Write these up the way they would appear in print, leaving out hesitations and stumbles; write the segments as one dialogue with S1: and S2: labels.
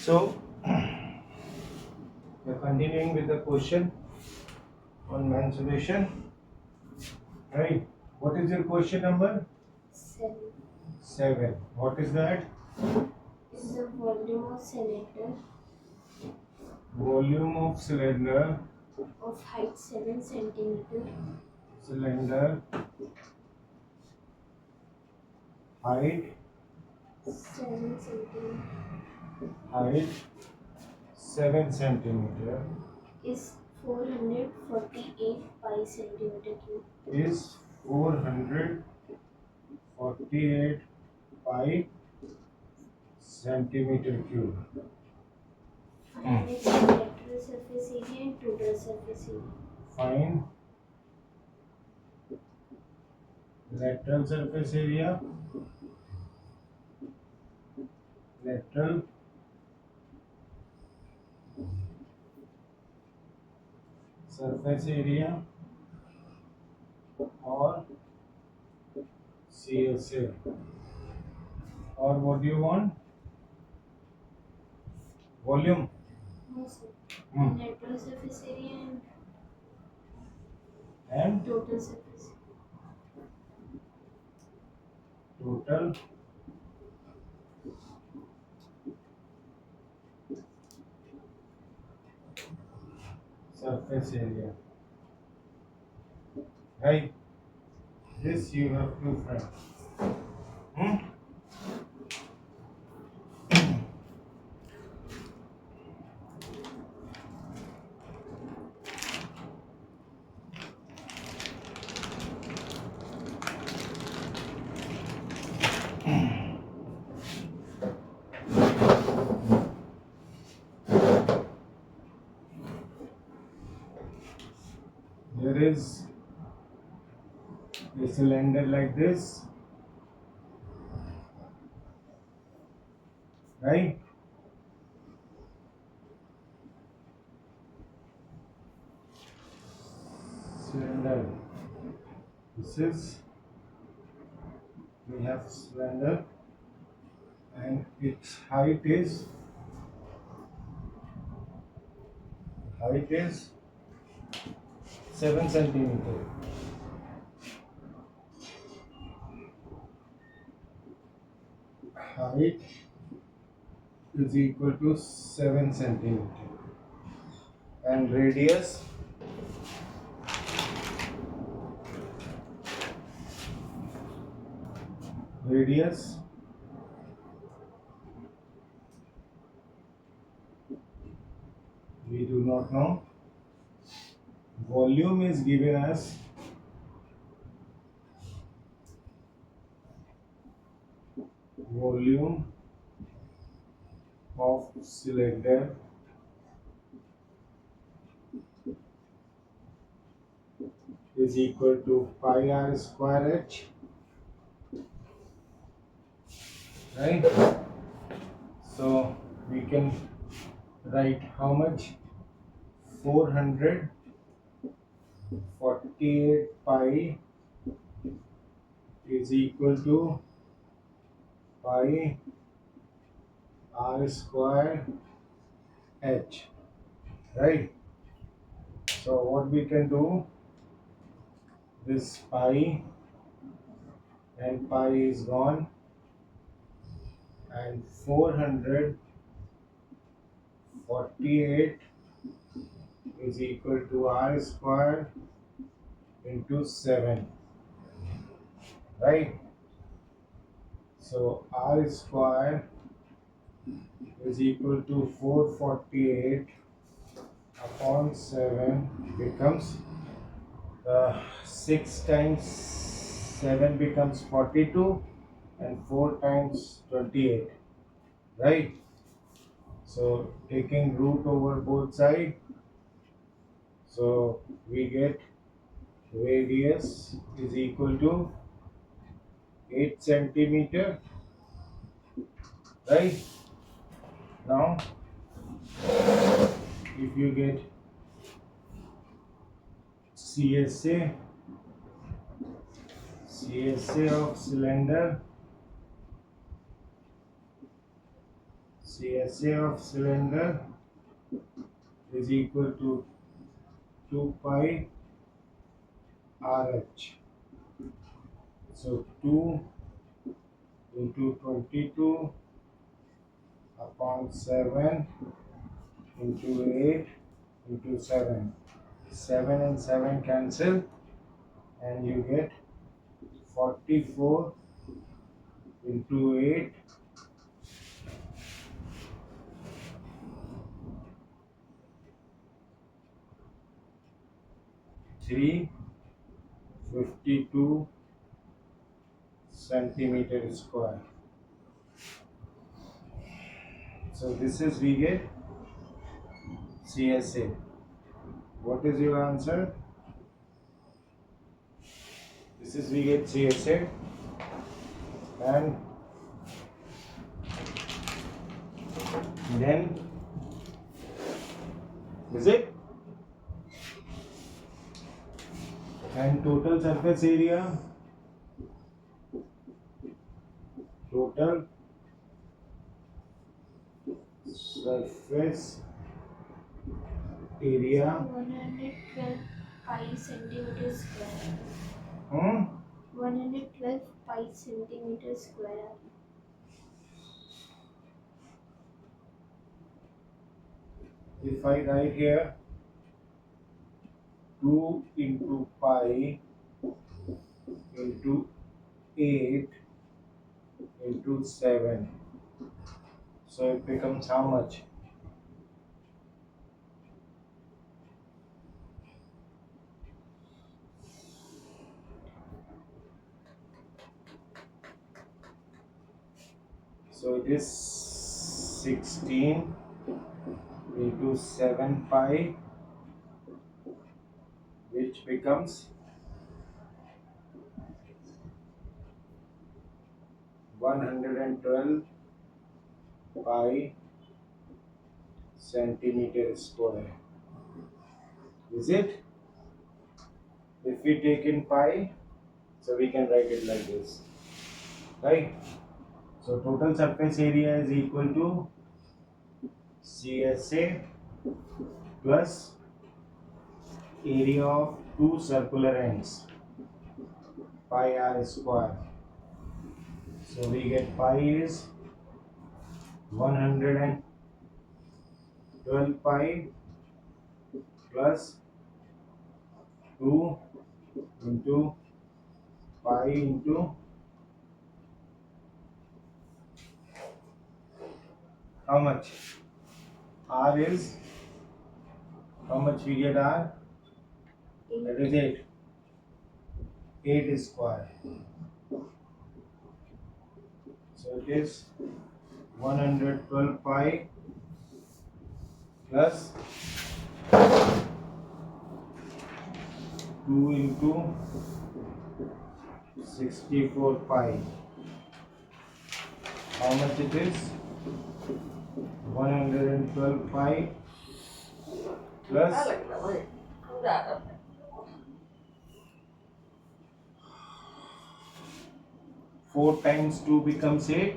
S1: So, we're continuing with the question on mensuration. Right? What is your question number?
S2: 7
S1: 7. What is that?
S2: is the volume of cylinder
S1: Volume of cylinder.
S2: of height 7 centimeter,
S1: Cylinder height
S2: 7 centimeter
S1: height 7 centimeter
S2: is 448 pi centimeter cube.
S1: is 448 pi centimeter cube.
S2: Find its lateral surface area and total surface area.
S1: Find lateral surface area, lateral surface area or CSA, or what do you want? Volume.
S2: No, sir.
S1: Hmm.
S2: Lateral surface area
S1: And
S2: and total surface.
S1: total surface area. Right? This you have to find. Hmm? There is a cylinder like this, right? Cylinder. This is, we have cylinder and its height is 7 centimeter. Height is equal to 7 centimeter and radius we do not know. Volume is given as volume of cylinder is equal to pi r square h, right? So we can write how much? 448 pi is equal to pi r square h, right? So what we can do, this pi and pi is gone, and 448 is equal to r square into 7, right? So r square is equal to 448 upon 7 becomes 6 times 7 becomes 42 and 4 times 28, right? So taking root over both sides, so we get radius is equal to 8 centimeter, right? Now if you get CSA of CSA of cylinder is equal to 2 pi RH. So 2 into 22 upon 7 into 8 into 7. 7 and 7 cancel and you get 44 into 8 352 centimeter square. So this is we get CSA. What is your answer? This is we get CSA and then is it? And total surface area, total surface area
S2: 112 pi centimeters square. 112 pi centimeters square.
S1: If I write here 2 into pi into 8 into 7, so it becomes how much? So it is 16 into 7 pi, which becomes 112 pi centimeter square. Is it? If we take in pi, so we can write it like this, right? So total surface area is equal to CSA plus area of two circular ends, pi r square. So we get pi is 112 pi plus 2 into pi into how much? R is how much we get R? That is 8. 8 square. So it is 112 pi plus 2 into 64 pi. How much it is? 112 pi plus 4 times 2 becomes 8.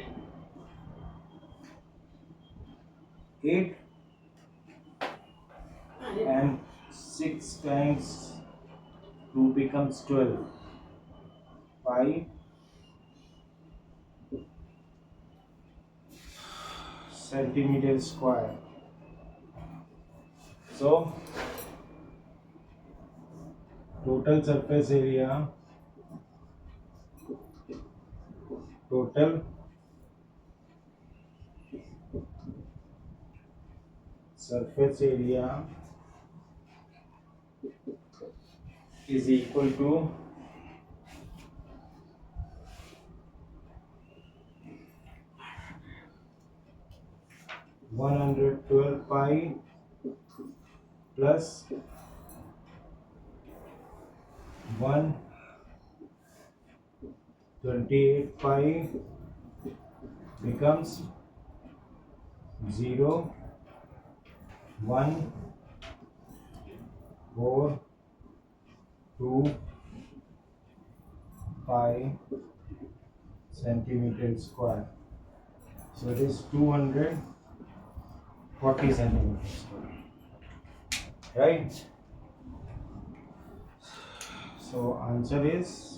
S1: 8 and 6 times 2 becomes 12. Pi centimeter square. So total surface area, total surface area is equal to 112 pi plus 128 pi becomes 0 1 4 2 pi centimeter square. So it is 200 40 centimeters. Right? So answer is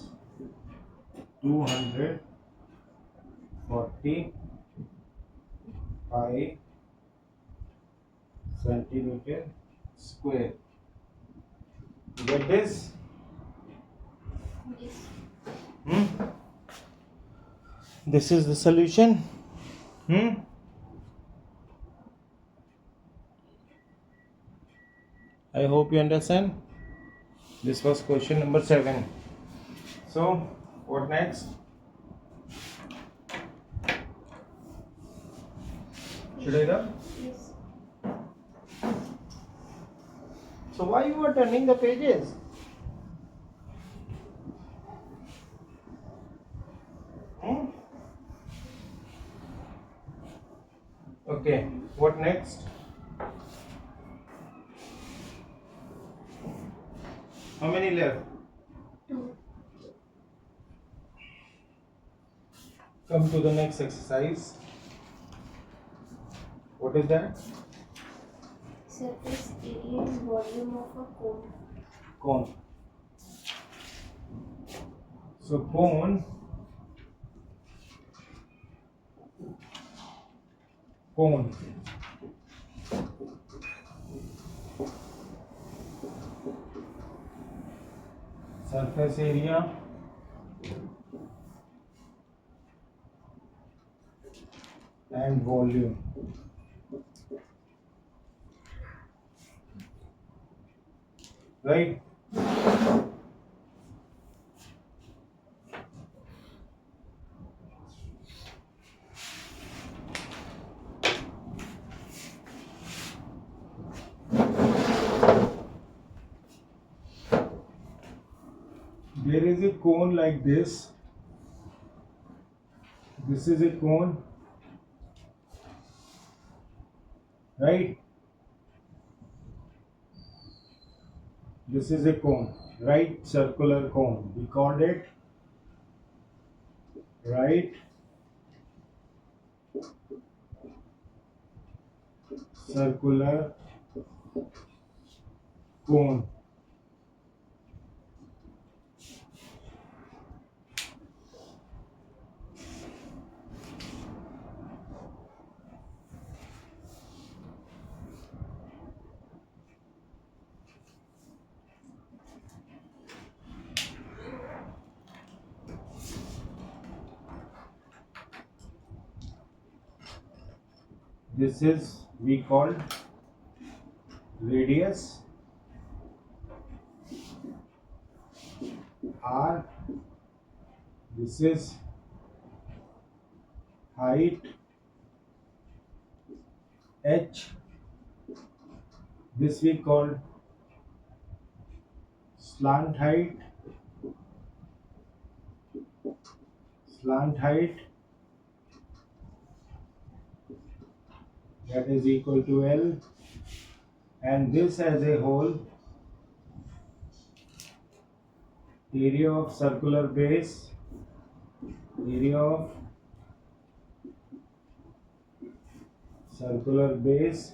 S1: 240 pi centimeter square. You get this?
S2: Yes.
S1: Hmm? This is the solution. Hmm? I hope you understand. This was question number 7. So, what next? Should I rub?
S2: Yes.
S1: So, why you are turning the pages? Hmm? Okay, what next? How many left?
S2: 2.
S1: Come to the next exercise. What is that?
S2: Surface area and volume of a cone.
S1: Cone. So, cone. Surface area and volume. Right? There is a cone like this. This is a cone, right? This is a cone, right? Circular cone. We called it right circular cone. This is we called radius R. This is height H. This we called slant height. Slant height, that is equal to L, and this as a whole, area of circular base, area of circular base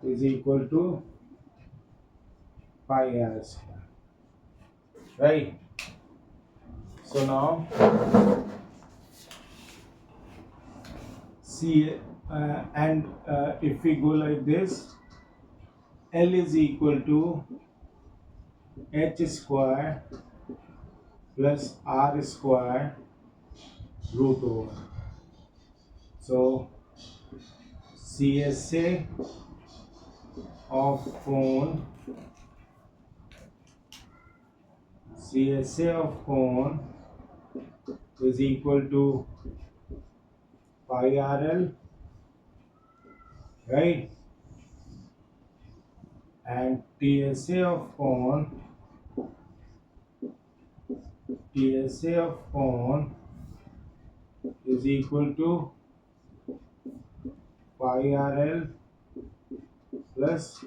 S1: is equal to pi r square. Right? So now see, if we go like this, L is equal to H square plus R square root over. So CSA of cone, CSA of cone is equal to pi RL, right? And TSA of cone, TSA of cone is equal to pi RL plus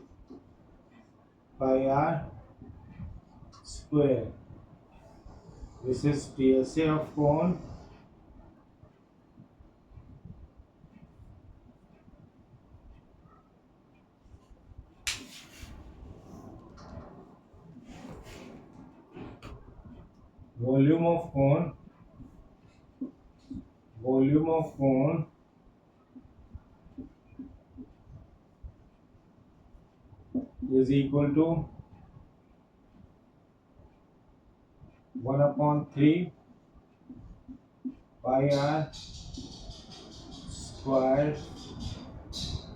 S1: pi R square. This is TSA of cone volume of cone volume of cone is equal to 1 upon 3 pi r square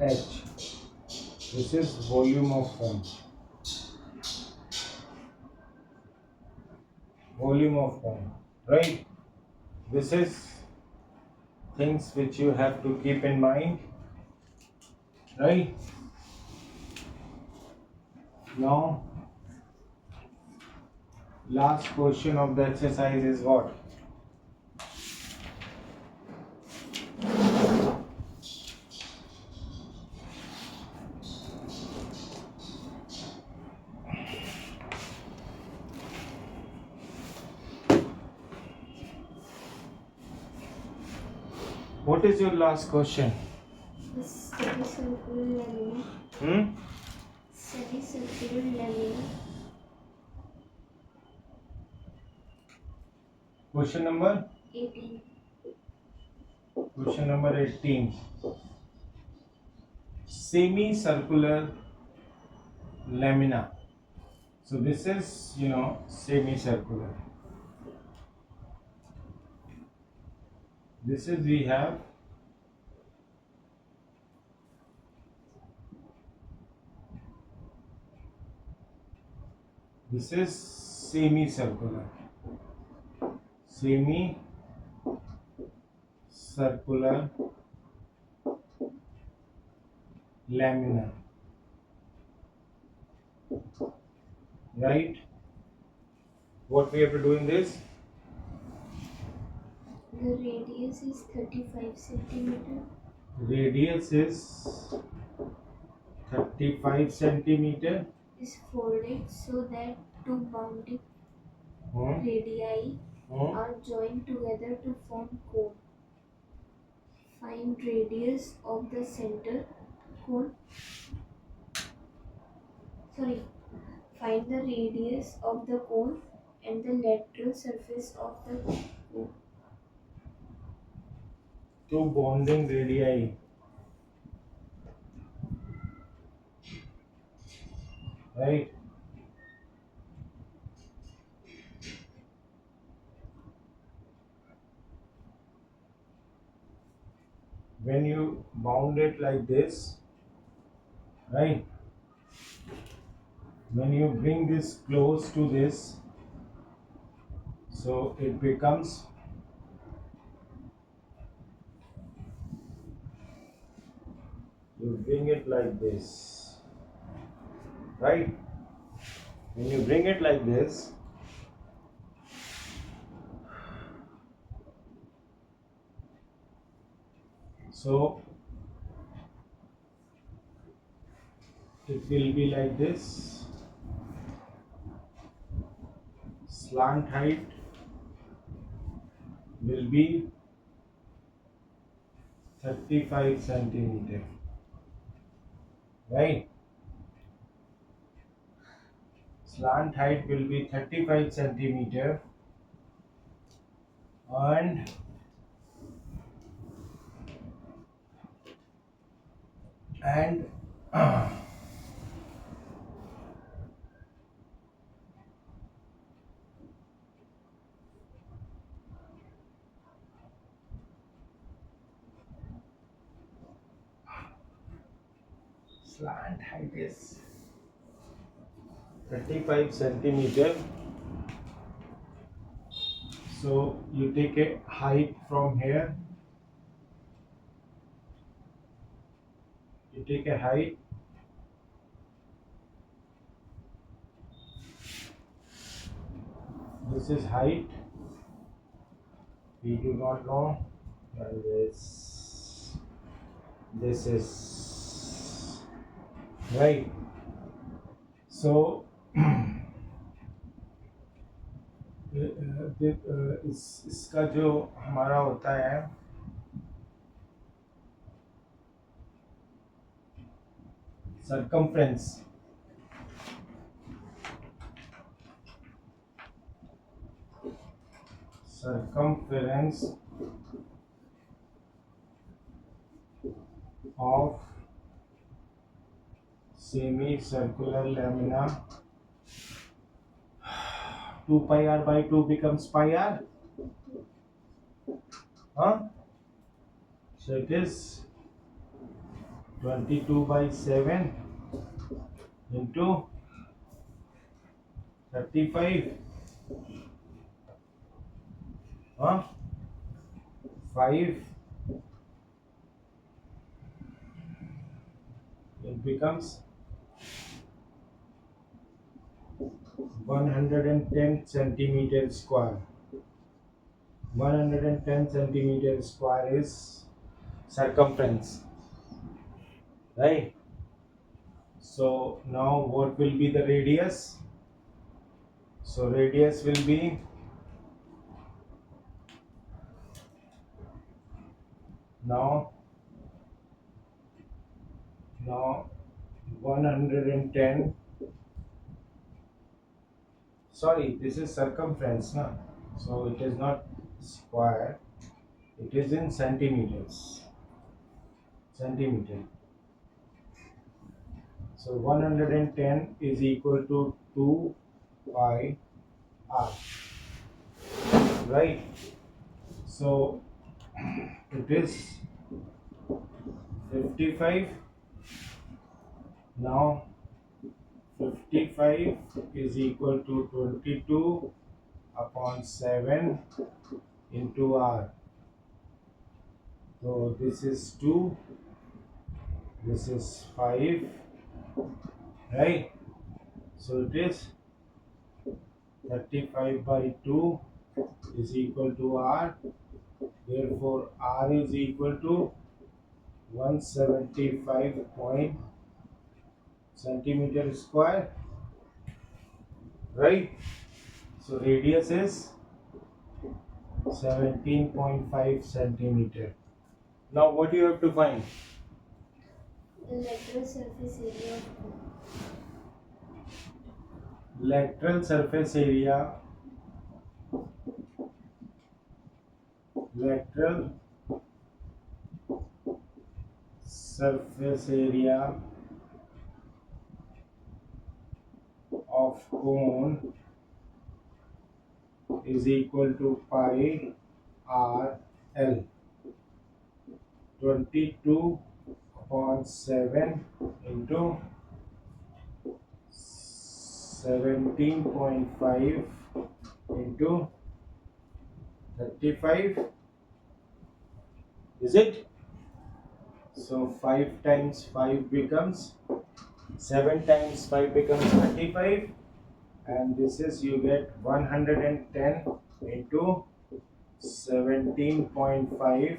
S1: h. This is volume of cone. Volume of cone, right? This is things which you have to keep in mind, right? Now, last question of the exercise is what? What is your last question?
S2: The semicircular lamina.
S1: Hmm?
S2: Semicircular lamina.
S1: Question number?
S2: 18.
S1: Question number 18. Semicircular lamina. So this is, semicircular. This is we have this is semicircular. Semicircular lamina. Right? What we have to do in this?
S2: The radius is 35 centimeter.
S1: Radius is 35 centimeter.
S2: Is folded so that two bounding
S1: Hmm?
S2: radii
S1: Hmm?
S2: are joined together to form cone. Find radius of the center cone. Sorry. Find the radius of the cone and the lateral surface of the cone.
S1: Two bonding radii. Right? When you bound it like this, right? When you bring this close to this, so it becomes you bring it like this, right? When you bring it like this, so it will be like this. Slant height will be 35 centimeter, right? Slant height will be 35 centimeter, and and slant height is 35 centimeter. So you take a height from here, you take a height, this is height, we do not know, and this is right. So इसका जो हमारा होता है circumference, circumference of semicircular lamina. 2 pi r by 2 becomes pi r. Huh? So it is 22 by 7 into 35. Huh? 5. It becomes 110 centimeter square. 110 centimeter square is circumference, right? So now what will be the radius? So radius will be now 110. Sorry, this is circumference, na? So it is not square. It is in centimeters. Centimeter. So 110 is equal to 2 pi r. Right? So it is 55. Now 55 is equal to 22 upon 7 into r. So this is 2, this is 5, right? So it is 35 by 2 is equal to r. Therefore r is equal to 175 point centimeter square, right? So radius is 17.5 centimeter. Now what do you have to find?
S2: Lateral surface area of cone.
S1: Lateral surface area. Lateral surface area of cone is equal to pi r l. 22 upon 7 into 17.5 into 35. Is it? So 5 times 5 becomes 7 times 5 becomes 35, and this is you get 110 into 17.5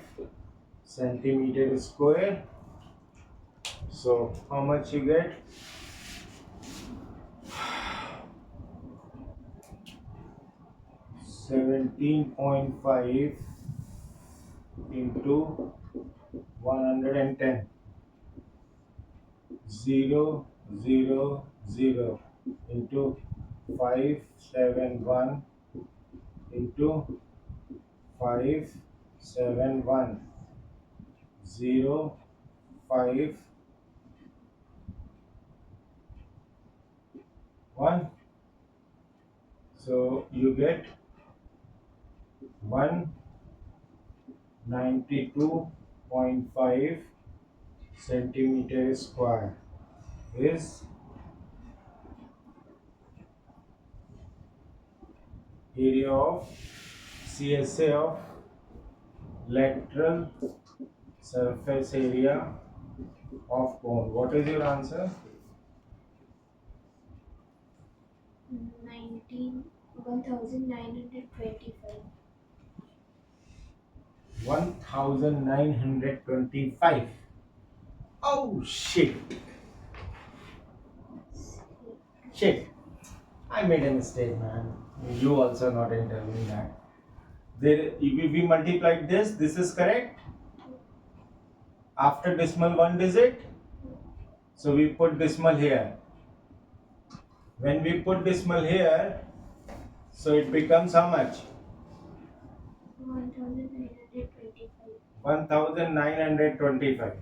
S1: centimeter square. So how much you get? 17.5 into 110. 0, 0, 0 into 571 into 571 0 5 1. So you get 192.5 centimeter square is area of CSA of lateral surface area of cone. What is your answer?
S2: 1925.
S1: 1925. Oh shit. Shit. I made a mistake, man. You also not interviewing that. There, if we multiplied this is correct. After decimal 1 digit, so we put decimal here. When we put decimal here, so it becomes how much? 1925.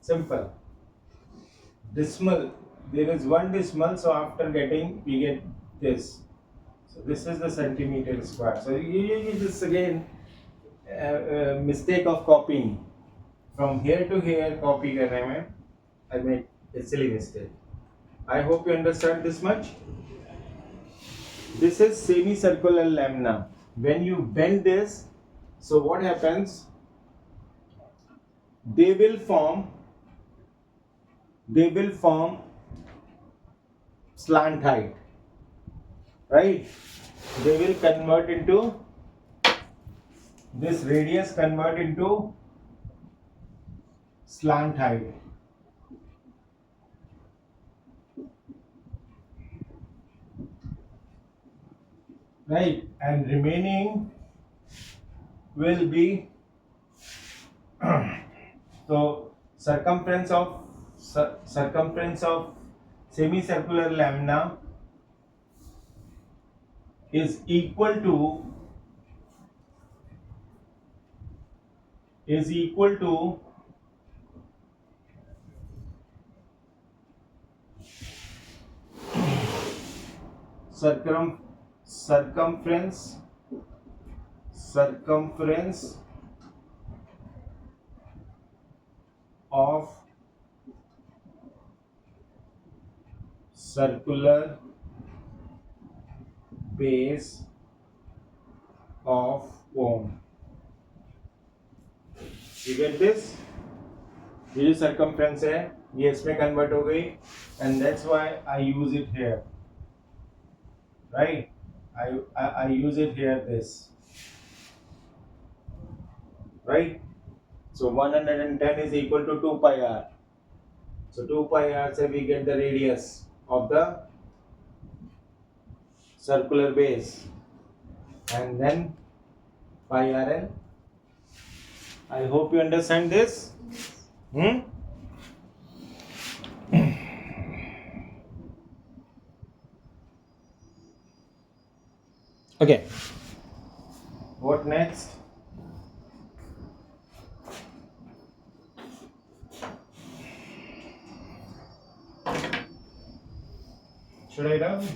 S1: Simple. Decimal. There is one decimal, so after getting, we get this. So this is the centimeter square. So you just again mistake of copying from here to here. Copy करने में I made a silly mistake. I hope you understand this much. This is semicircular lamina. When you bend this, so what happens? They will form slant height, right? They will convert into this radius convert into slant height, right? And remaining will be so circumference of semicircular lamina is equal to circumference of circular base of cone. You get this? ये जो circumference है ये इसमें convert हो गई and that's why I use it here, right? I use it here this, right? So 110 is equal to 2 pi r. So 2 pi r से we get the radius of the circular base and then pi rn. I hope you understand this. Okay. What next? Should I run?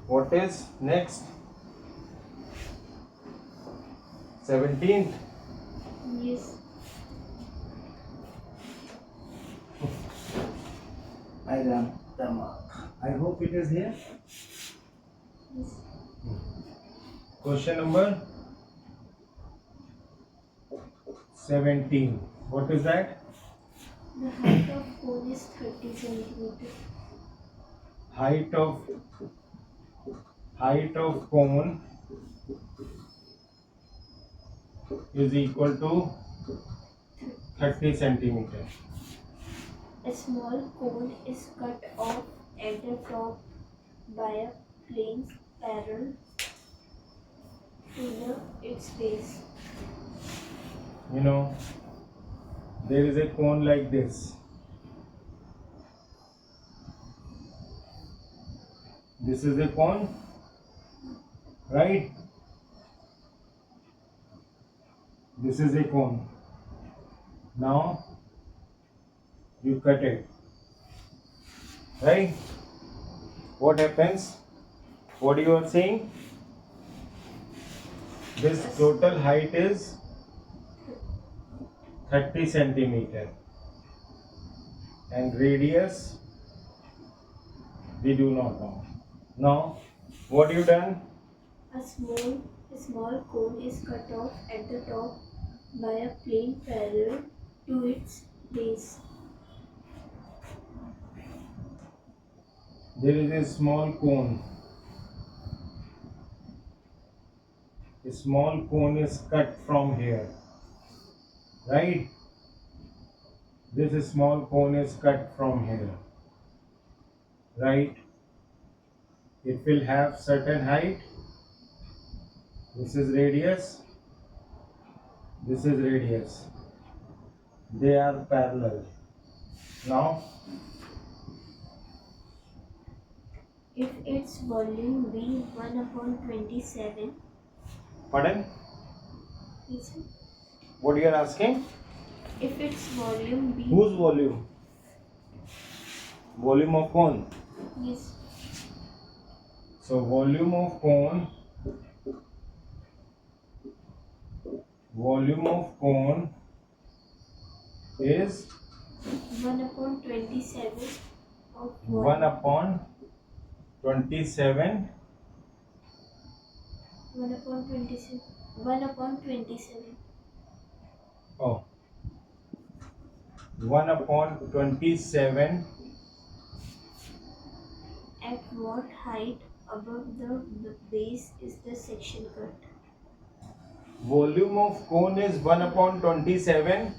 S1: What is next? 17th.
S2: Yes.
S1: I ran the mark. I hope it is here.
S2: Yes.
S1: Question number 17. What is that?
S2: The height of cone is 30 centimeters.
S1: Height of cone is equal to 30 centimeters.
S2: A small cone is cut off at the top by a plane parallel to its base.
S1: You know, there is a cone like this. This is a cone, right? This is a cone. Now you cut it, right? What happens? What you are saying? This total height is 30 centimeter and radius we do not know. Now what you done?
S2: A small cone is cut off at the top by a plane parallel to its base.
S1: There is a small cone. A small cone is cut from here, right? This small cone is cut from here, right? It will have certain height. This is radius. This is radius. They are parallel. Now
S2: if its volume be 1 upon 27,
S1: Pardon?
S2: is it?
S1: What you are asking?
S2: If its volume be
S1: Whose volume? Volume of cone.
S2: yes,
S1: So volume of cone is
S2: 1 upon 27 of
S1: 1 upon 27.
S2: 1 upon 27. 1 upon 27.
S1: Oh, 1 upon 27.
S2: At what height above the base is the section cut?
S1: Volume of cone is 1 upon 27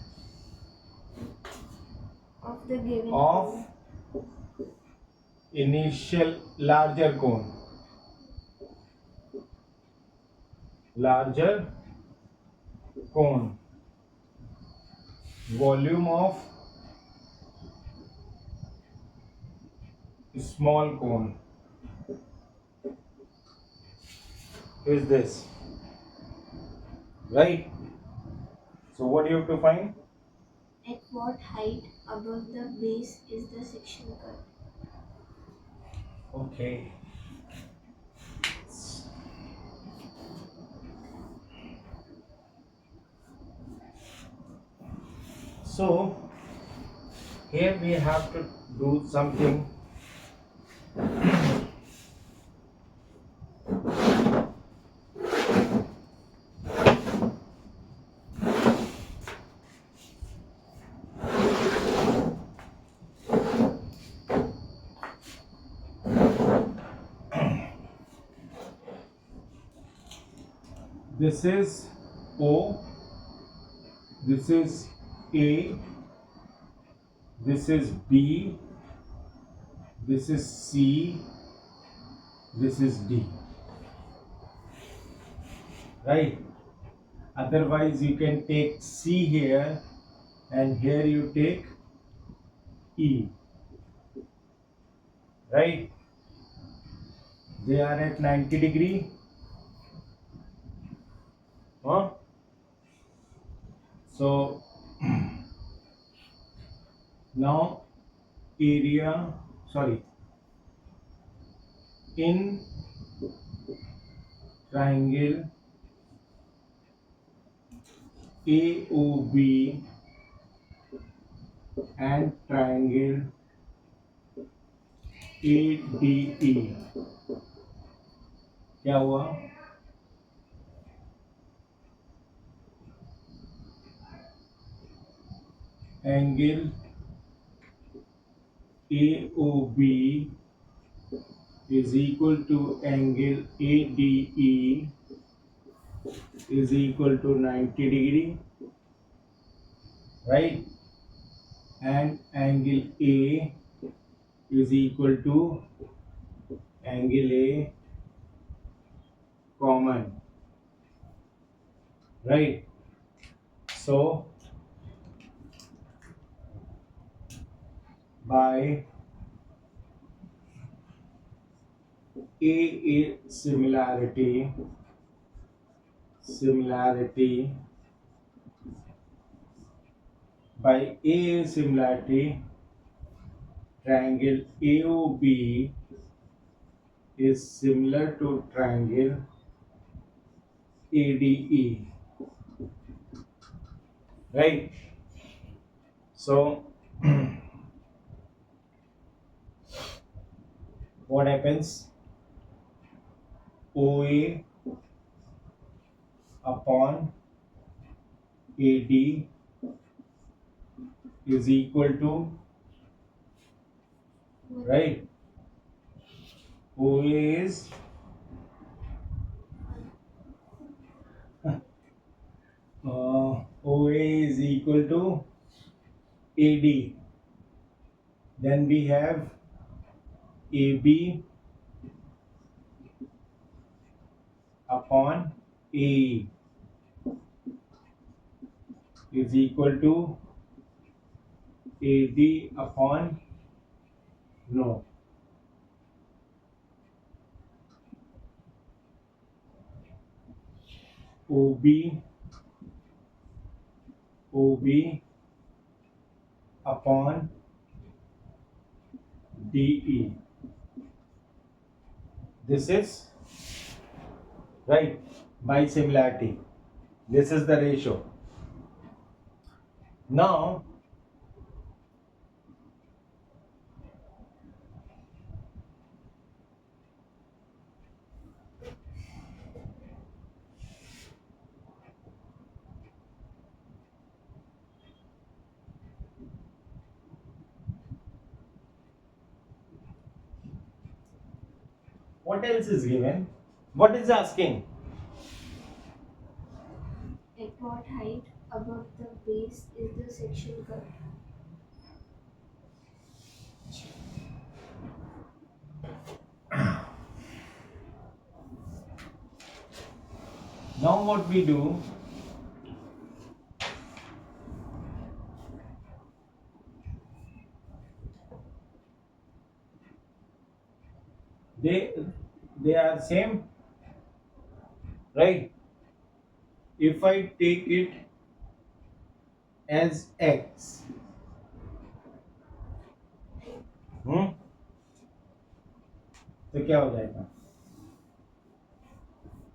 S2: Of the given
S1: of
S2: cone.
S1: initial larger cone. Larger cone. Volume of small cone is this. Right? So what do you have to find?
S2: At what height above the base is the section cut?
S1: Okay. So here we have to do something. This is O, this is A, this is B, this is C, this is D. Right? Otherwise you can take C here and here you take E. Right? They are at 90 degree. Huh? So now area, sorry, in triangle AOB and triangle ADE, क्या हुआ? Angle AOB is equal to angle ADE is equal to 90 degree, right? And angle A is equal to angle A common, right? So by A similarity by A similarity, triangle AOB is similar to triangle ADE, right? So what happens? OA upon AD is equal to, right? OA is OA is equal to AD. Then we have AB upon AE is equal to AD upon, no, OB upon DE. This is right by similarity. This is the ratio. Now what else is given? What is asking?
S2: At what height above the base is the section cut?
S1: Now what we do? They are same, right? If I take it as x, तो क्या हो जाएगा?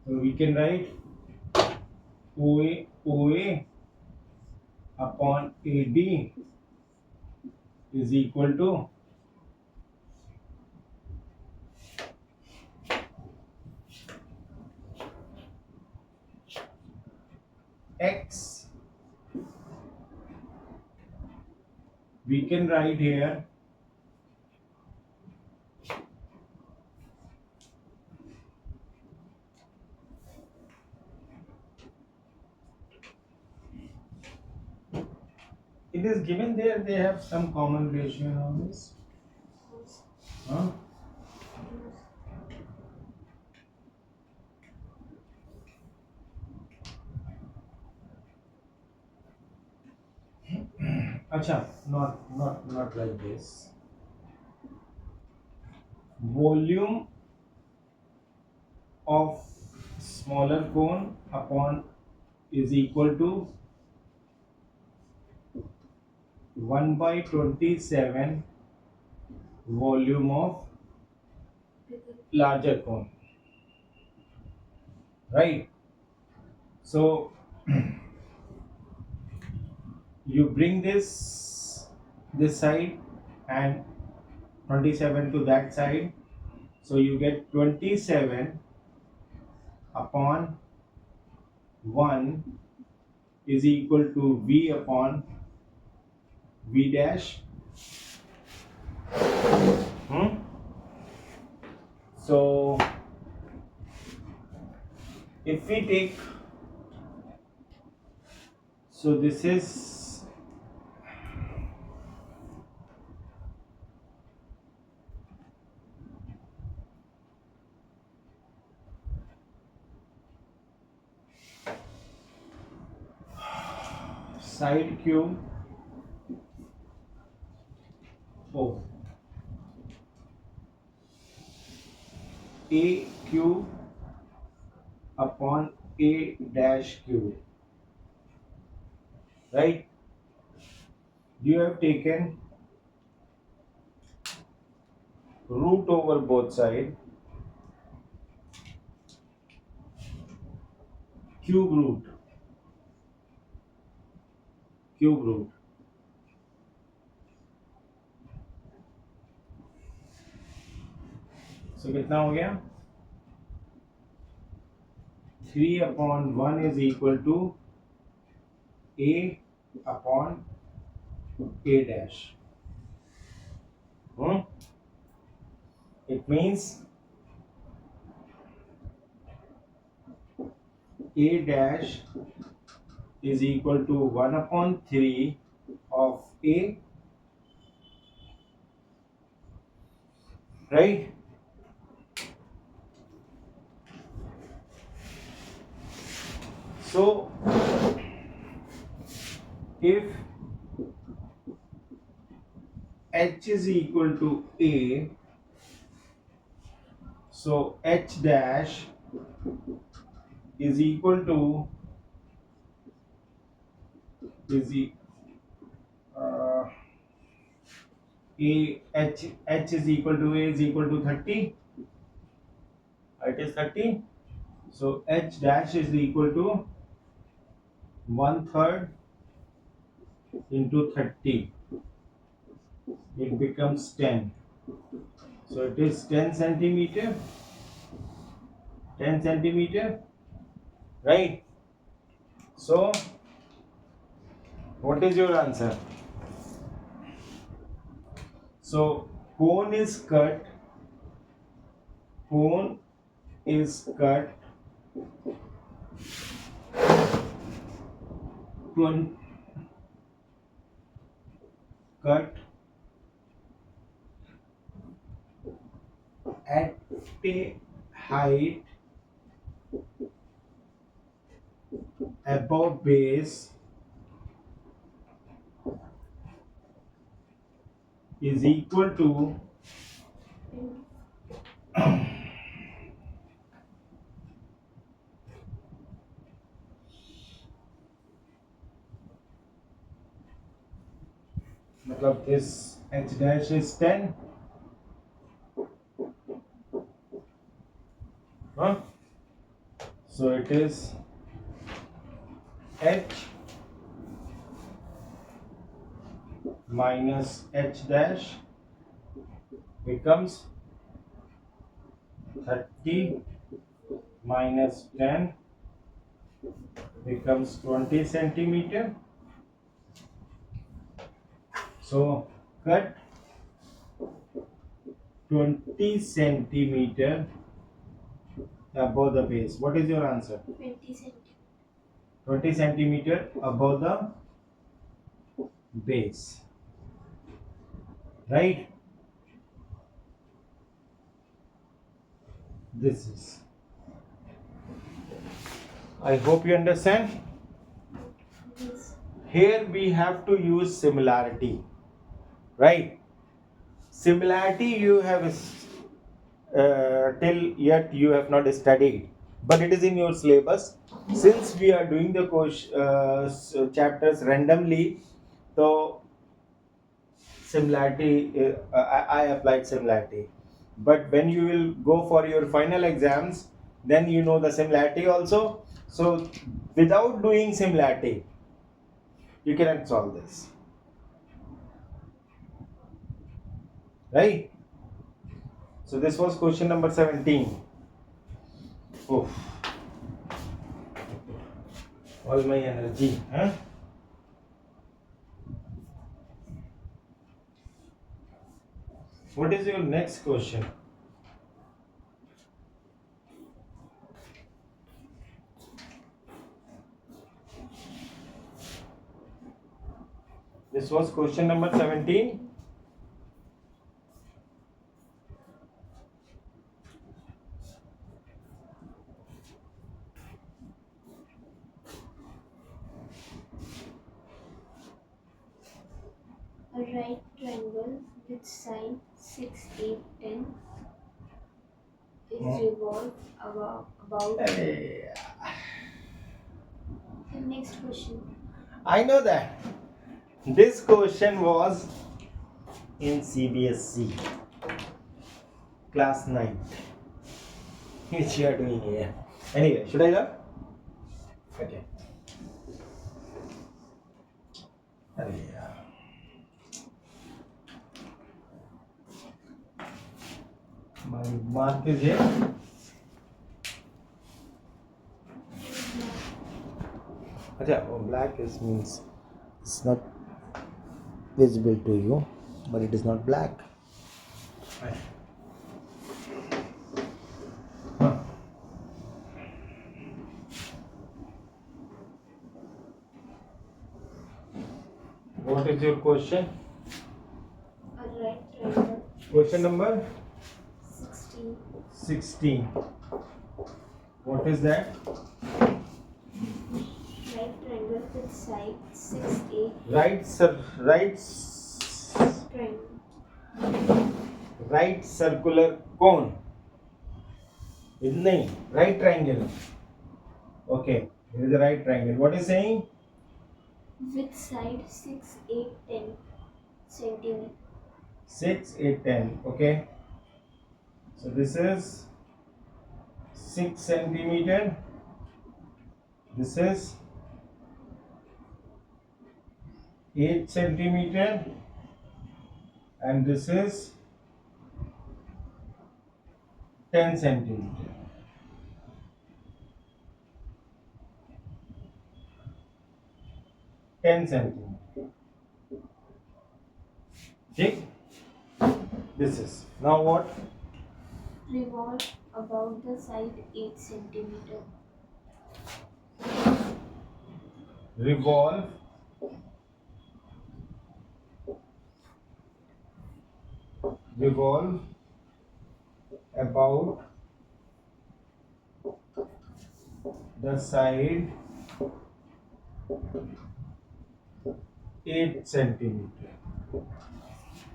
S1: So we can write OA upon AD is equal to x. We can write here it is given there, they have some common ratio on this. Huh? Acha, not like this. Volume of smaller cone upon is equal to 1/27 volume of larger cone, right? So you bring this side and 27 to that side, so you get 27 upon 1 is equal to V upon V dash. So if we take, so this is side cube O, A cube upon A dash cube, right? You have taken root over both sides, cube root. So कितना हो गया? 3 upon 1 is equal to A upon A dash. It means A dash is equal to 1 upon 3 of A, right? So if H is equal to A, so H dash is equal to is e- uh, a h is equal to a is equal to 30. It is 30. So h dash is equal to 1/3 into 30. It becomes 10. So it is 10 centimeter. 10 centimeter, right? So what is your answer? So cone is cut. Cone is cut 20, cut at a height above base is equal to मतलब this h dash is 10, huh? So it is h minus h dash becomes 30 minus 10 becomes 20 centimeter. So cut 20 centimeter above the base. What is your answer?
S2: 20 centimeters.
S1: 20 centimeter above the base, right? This is. I hope you understand.
S2: Yes.
S1: Here we have to use similarity, right? Similarity you have till yet you have not studied, but it is in your syllabus. Since we are doing the chapters randomly, so similarity I applied similarity. But when you will go for your final exams, then you know the similarity also. So without doing similarity, you cannot solve this, right? So this was question number 17. Oh, all my energy, huh? What is your next question? This was question number 17.
S2: A right triangle with side 6, 8, 10 is revolved about.
S1: Hey,
S2: The next question.
S1: I know that. This question was in CBSC class 9. Which you are doing here. Anyway, should I go? Okay. Yeah. My mark is here. Black is means it's not visible to you, but it is not black. What is your question?
S2: A right triangle.
S1: Question number
S2: 16.
S1: 16. What is that?
S2: Right triangle with side 6, 8.
S1: Right circular cone. नहीं, right triangle. Okay, it is the right triangle. What is saying?
S2: with side 6, 8, 10 centimeter.
S1: 6, 8, 10. Okay. So this is 6 centimeter. This is 8 centimeter. And this is 10 centimeter. 10 centimeter. Okay. This is. Now what?
S2: Revolve about the side 8 centimeter.
S1: Revolve revolve about the side 8 centimeter.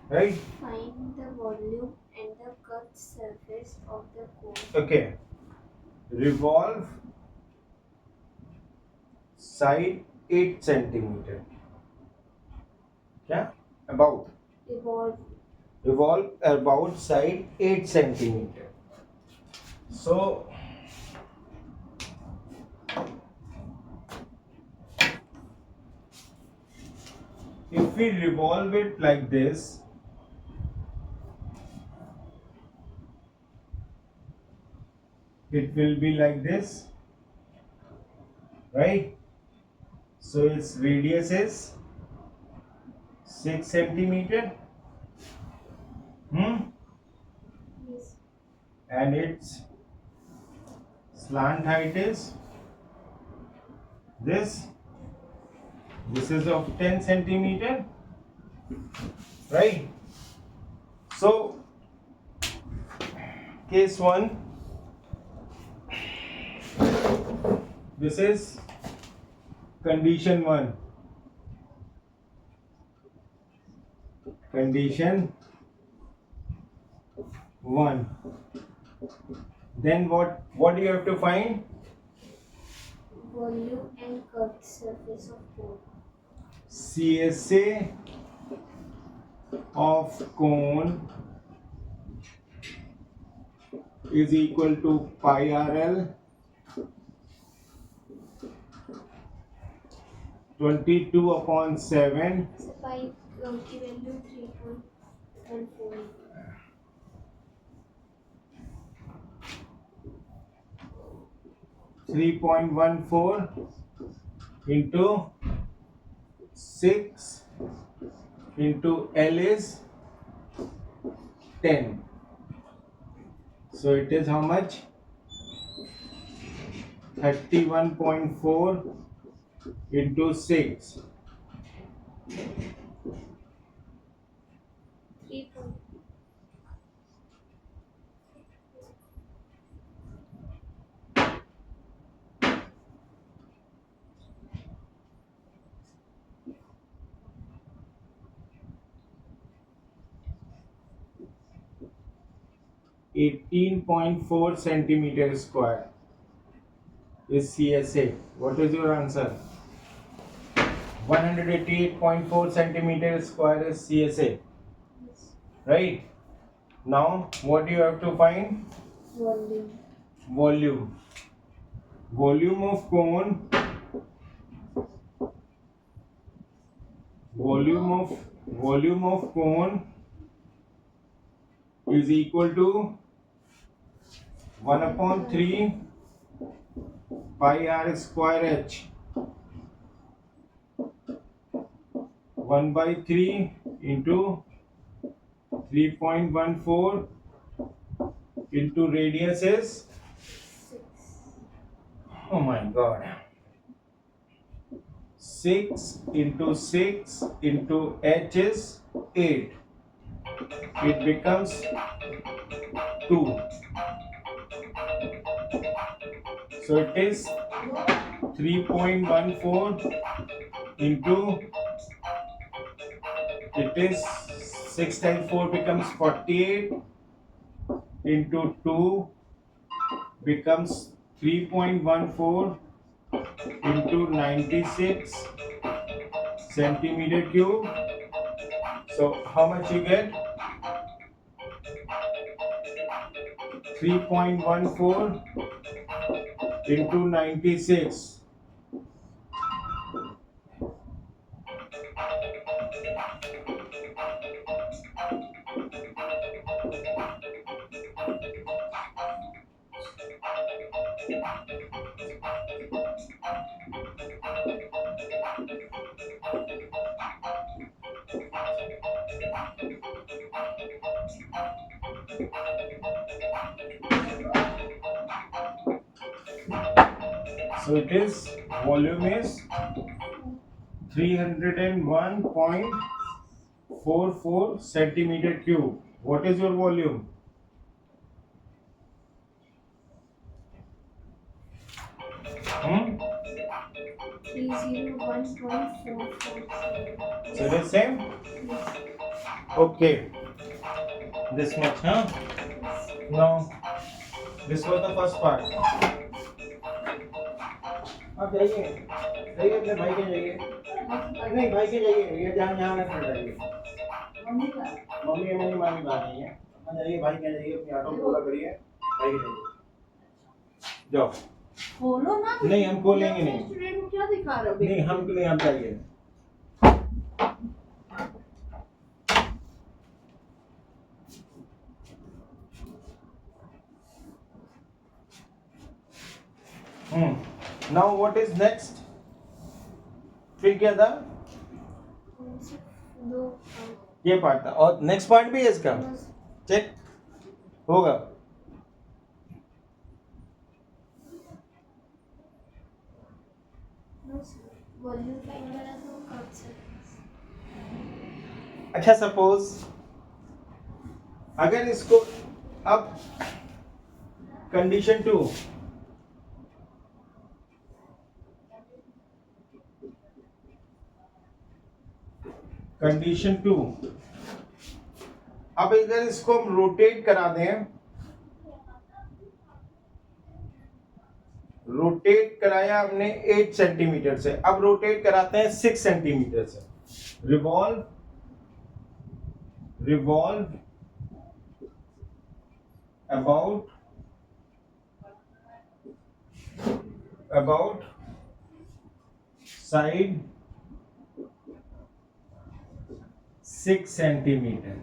S1: Right?
S2: Find the volume and the curved surface of the cone.
S1: Okay. Revolve side 8 centimeter. Yeah? About.
S2: Revolve
S1: Revolve about side 8 centimeter. So if we revolve it like this, it will be like this, right? So its radius is 6 centimeter,
S2: is
S1: and its slant height is this. This is of 10 centimeter, right? So case 1, this is condition 1. Condition 1. Then what do you have to find?
S2: volume and curved surface of cone.
S1: CSA of cone is equal to pi RL 22/7
S2: So pi की value 3.14.
S1: 3.14 into 6 into L is 10. So it is how much? 31.4 into 6.
S2: 3.
S1: 18.4 centimeter square is CSA. What is your answer? 188.4 centimeter square is CSA.
S2: Yes.
S1: Right? Now, what do you have to find?
S2: Volume.
S1: Volume. Volume of cone. Volume of cone is equal to 1/3 pi r square h. 1/3 into 3.14 into radius is,
S2: 6.
S1: oh my god, 6 into 6 into h is 8. It becomes 2. So it is 3.14 into, it is 6 times 4 becomes 48 into 2 becomes 3.14 into 96 centimeter cube. So how much you get? 3.14 into 96. So it is volume is 301.44 centimeter cube. What is your volume? Hmm?
S2: 301.447.
S1: So it is same? Okay. This much, huh? Now, this was the first part. अब जाइए जाइए अपने भाई के जाइए नहीं भाई के जाइए ये जहाँ यहाँ ना खड़ा जाइए मम्मी मेरी मामी बात नहीं है अपना जाइए भाई के जाइए अपनी ऑटो पूरा करिए भाई के जाइए जाओ
S3: खोलो ना।
S1: नहीं हम खोलेंगे नहीं
S3: स्टूडेंट को क्या दिखा रहे हो?
S1: नहीं हम नहीं आप जाइए नाउ व्हाट इज नेक्स्ट फिर क्या था
S2: दो
S1: ये पार्ट था और नेक्स्ट पार्ट भी है इसका चेक होगा
S2: वॉल्यूम फाइंड करा तो कब से
S1: अच्छा सपोज अगर इसको अब कंडीशन 2 कंडीशन 2 अब अगर इसको हम रोटेट करा दें रोटेट कराया हमने 8 सेंटीमीटर से अब रोटेट कराते हैं 6 सेंटीमीटर से revolve about side 6 centimeter.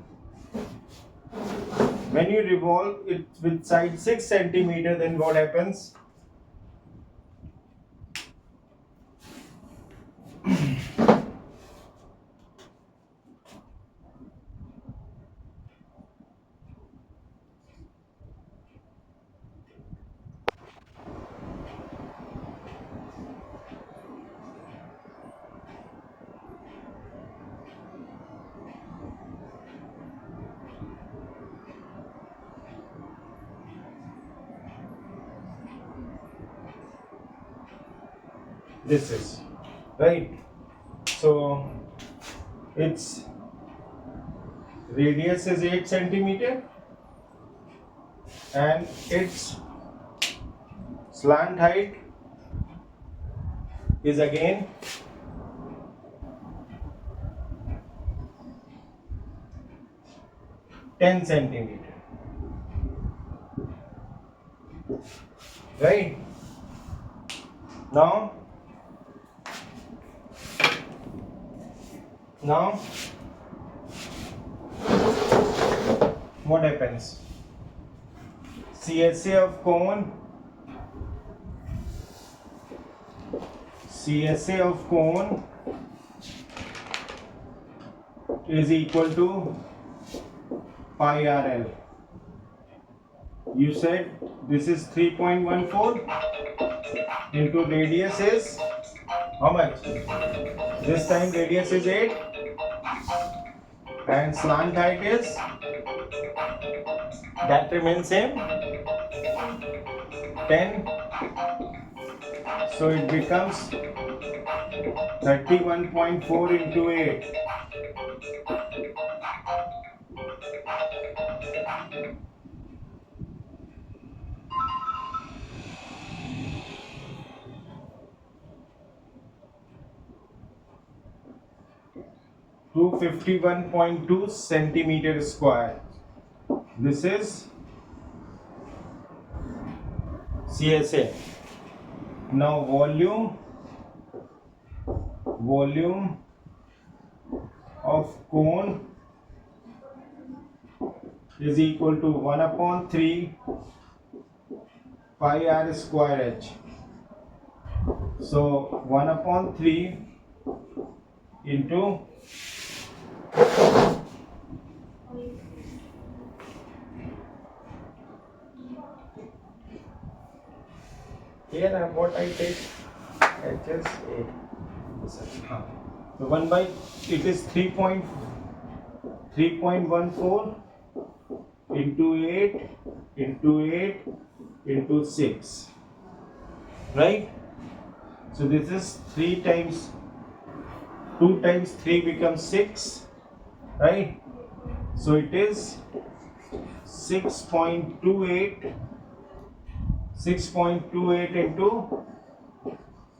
S1: When you revolve it with side 6 centimeter, then what happens? This is right. So its radius is 8 centimeter and its slant height is again 10 centimeter. Right? Now what happens? CSA of cone is equal to pi RL. You said this is 3.14 into radius is how much? This time radius is 8 and slant height is that remains same 10. So it becomes 31.4 into 8. 51.2 centimeter square. This is CSA. Now volume of cone is equal to 1 upon 3 pi r square h. So 1 upon 3 into here what I take HSA. So 1 by it is 3.14 into 8 into 8 into 6, right? So this is 3 times 2 times 3 becomes 6, right? So it is 6.28 into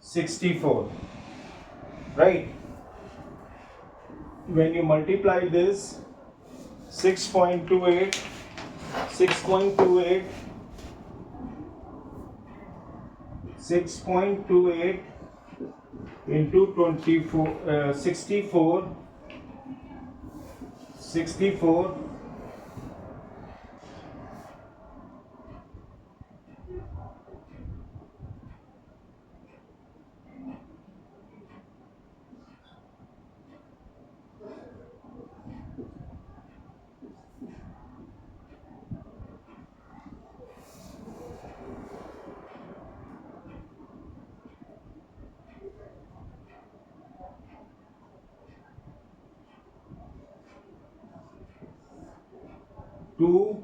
S1: 64, right? When you multiply this 6.28 into 64 2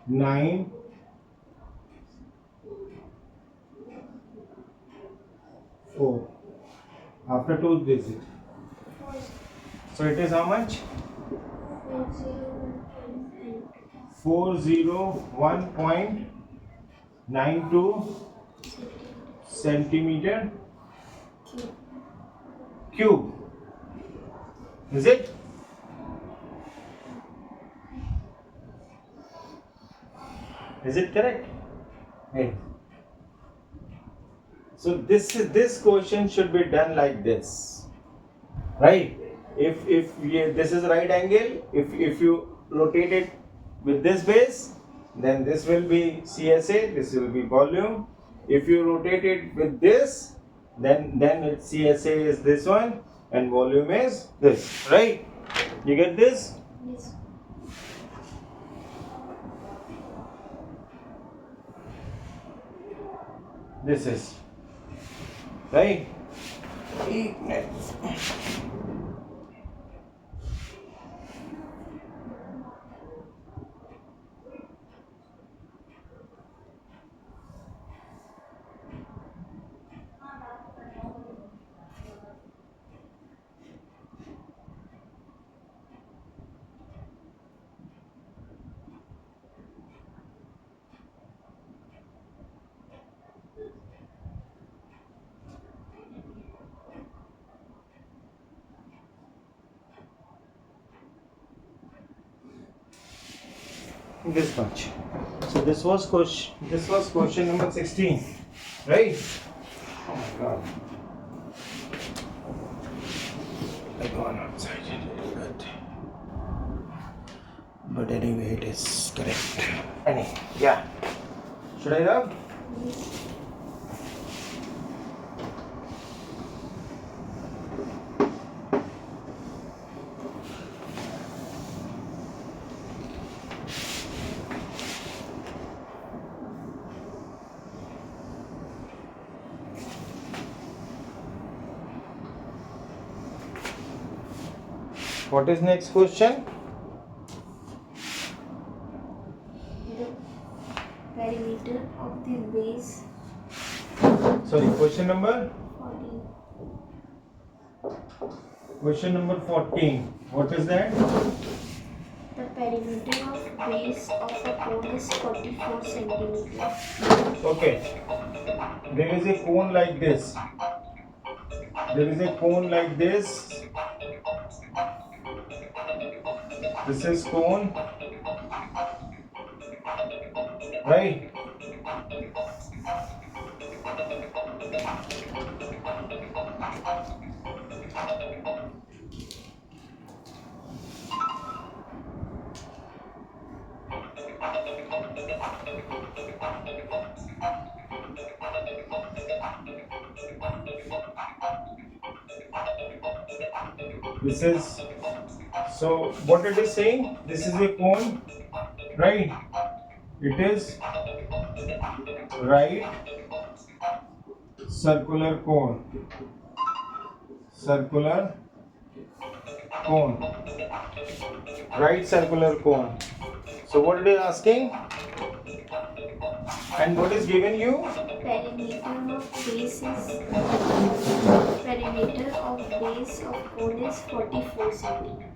S1: 9 4 after 2 digit. So it is how much? 401.92 centimeter cube. Is it? Is it correct? Hey. So this question should be done like this, right? If this is right angle, if you rotate it with this base, then this will be CSA, this will be volume. If you rotate it with this, then its CSA is this one and volume is this, right? You get this?
S2: Yes.
S1: This is right. This much. So this was question number 16, right? Oh my god. I gone outside a little bit. But anyway, it is correct. Anyway, yeah. Should I rub? What is next question?
S2: The perimeter of the base
S1: Sorry, question number?
S2: 14.
S1: Question number 14. What is that?
S2: The perimeter of base of a cone is 44 centimeters.
S1: Okay. There is a cone like this. There is a cone like this. This is cone, right? This is, so what it is saying, this is a cone, right? It is right circular cone, circular cone, right circular cone. So what it is asking, and what is given you?
S2: Perimeter of base of cone is 44 centimeter.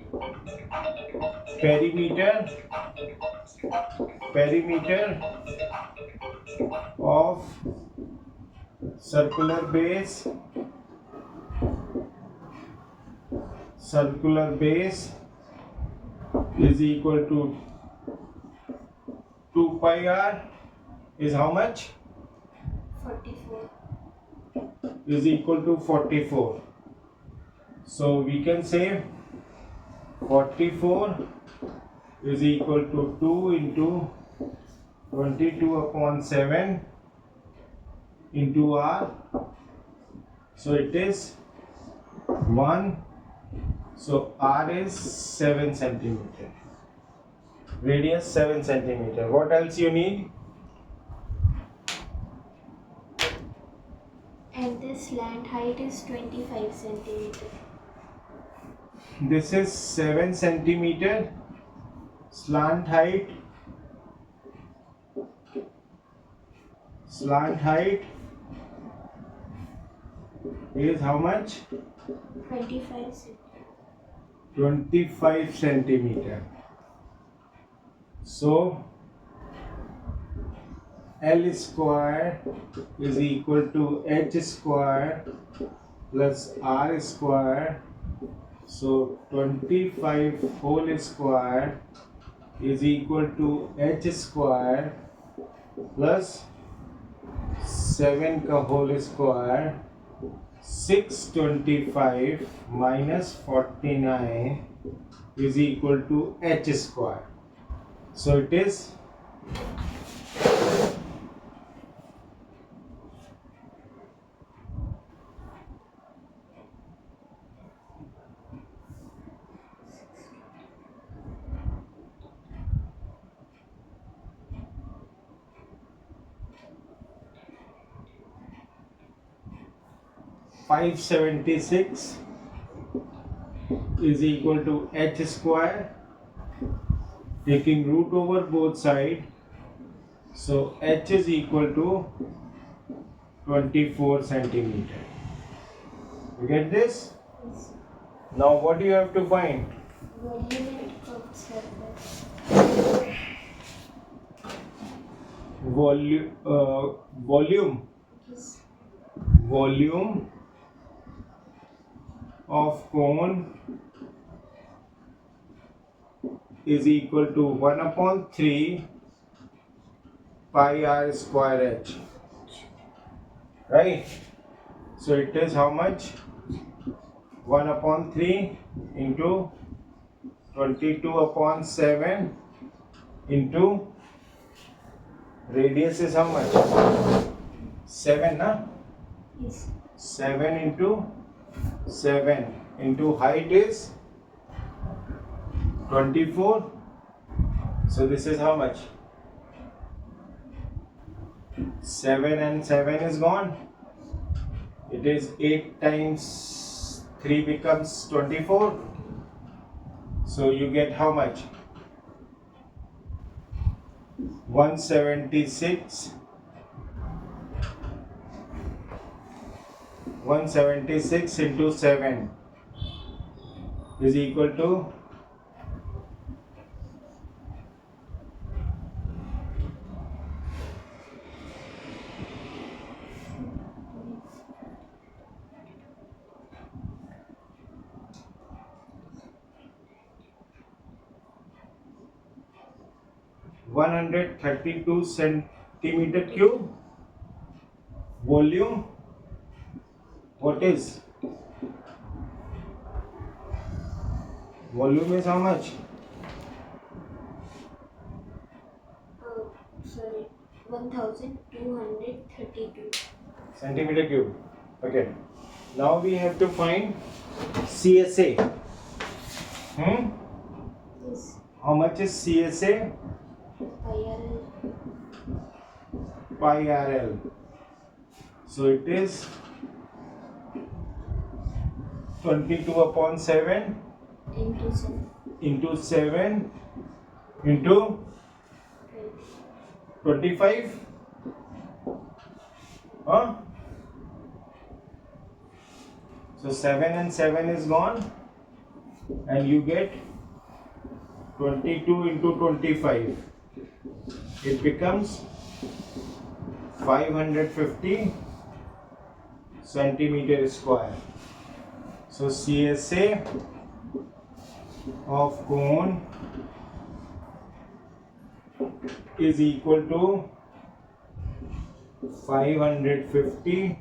S1: Perimeter of circular base is equal to 2 pi r is how much?
S2: 44.
S1: Is equal to 44. So we can say 44 is equal to 2 into 22 upon 7 into r. So it is 1. So r is 7 centimeter. Radius 7 centimeter. What else you need?
S2: And the slant height is 25 centimeter.
S1: This is 7 centimeter. Slant height is how much?
S2: 25 centimeter.
S1: 25 centimeter. So L square is equal to h square plus r square. So 25 whole square is equal to h square plus 7 का whole square. 625 minus 49 is equal to h square. So it is 576 is equal to h square, taking root over both sides. So h is equal to 24 centimeter. You get this?
S2: Yes.
S1: Now what do you have to find?
S2: Volume and curved surface.
S1: Volume
S2: Yes.
S1: of cone is equal to 1 upon 3 pi r square h. Right? So it is how much? 1 upon 3 into 22 upon 7 into radius is how much? 7, na?
S2: Yes.
S1: 7 into 7 into height is 24. So this is how much? 7 and 7 is gone. It is 8 times 3 becomes 24. So you get how much? 176. 176 into 7 is equal to 1 132 centimeter cube. Volume, what is? Volume is how much?
S2: Sorry, 1232
S1: Centimeter cube. Okay. Now we have to find CSA.
S2: is
S1: How much is CSA? Pi RL. So it is 22 upon 7
S2: into 7
S1: into 7 into 25. Huh? So 7 and 7 is gone, and you get 22 into 25. It becomes 550 centimeter square. So CSA of cone is equal to 550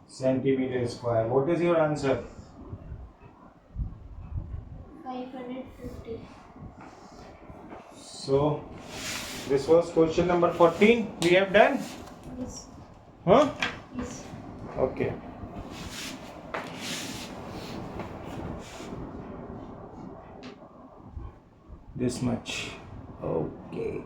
S1: centimeter square. What is your answer?
S2: 550.
S1: So this was question number 14. We have done?
S2: Yes.
S1: Huh?
S2: Yes.
S1: Okay. This much. Okay.